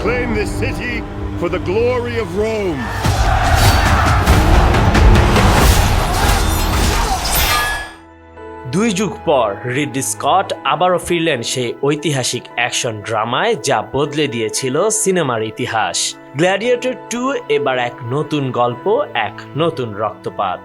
claim this city for the glory of Rome. দুই যুগ পর রিডলি স্কট আবারও ফিরলেন সেই ঐতিহাসিক অ্যাকশন ড্রামায় যা বদলে দিয়েছিল সিনেমার ইতিহাস। গ্ল্যাডিয়েটর 2 এবার এক নতুন গল্প, এক নতুন রক্তপাত।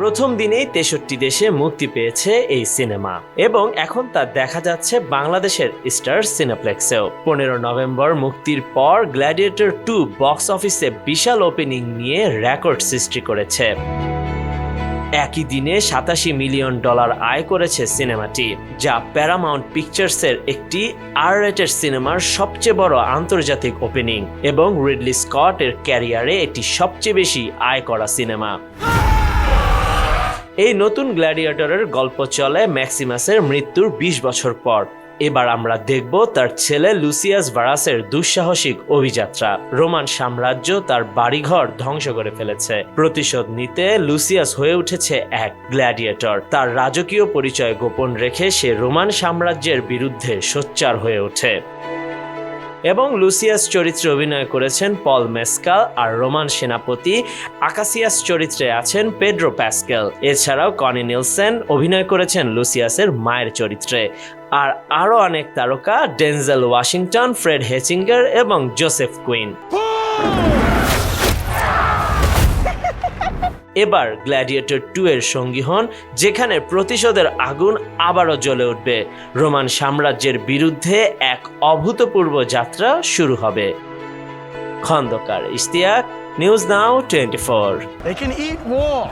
প্রথম দিনেই 63 দেশে মুক্তি পেয়েছে এই সিনেমা এবং এখন তা দেখা যাচ্ছে বাংলাদেশের স্টার সিনেপ্লেক্সেও। 15 নভেম্বর মুক্তির পর গ্ল্যাডিয়েটর 2 বক্স অফিসে বিশাল ওপেনিং নিয়ে রেকর্ড সৃষ্টি করেছে। একই দিনে $87 মিলিয়ন আয় করেছে সিনেমাটি, যা প্যারামাউন্ট পিকচার্সের একটি আর-রেটেড সিনেমার সবচেয়ে বড় আন্তর্জাতিক ওপেনিং এবং রিডলি স্কটের ক্যারিয়ারে এটি সবচেয়ে বেশি আয় করা সিনেমা। এই নতুন গ্ল্যাডিয়েটরের গল্প চলে ম্যাক্সিমাসের মৃত্যুর 20 বছর পর। এবার আমরা দেখব তার ছেলে লুসিয়াস ভারাসের দুঃসাহসিক অভিযাত্রা। রোমান সাম্রাজ্য তার বাড়িঘর ধ্বংস করে ফেলেছে। প্রতিশোধ নিতে লুসিয়াস হয়ে উঠেছে এক গ্ল্যাডিয়েটর। তার রাজকীয় পরিচয় গোপন রেখে সে রোমান সাম্রাজ্যের বিরুদ্ধে সোচ্চার হয়ে ওঠে। এবং লুসিয়াস চরিত্রে অভিনয় করেছেন পল মেসকাল, আর রোমান সেনাপতি আকাসিয়াস চরিত্রে আছেন পেড্রো প্যাসকেল। এছাড়াও কনি নিলসেন অভিনয় করেছেন লুসিয়াসের মায়ের চরিত্রে। আর আরও অনেক তারকা ডেনজেল ওয়াশিংটন, ফ্রেড হেচিঙ্গার এবং জোসেফ কুইন। এবার গ্ল্যাডিয়েটর 2 এর সঙ্গী হন, যেখানে প্রতিশোধের আগুন আবারও জ্বলে উঠবে। রোমান সাম্রাজ্যের বিরুদ্ধে এক অভূতপূর্ব যাত্রা শুরু হবে। Khandakar Ishtiaq, news now 24। They can eat war.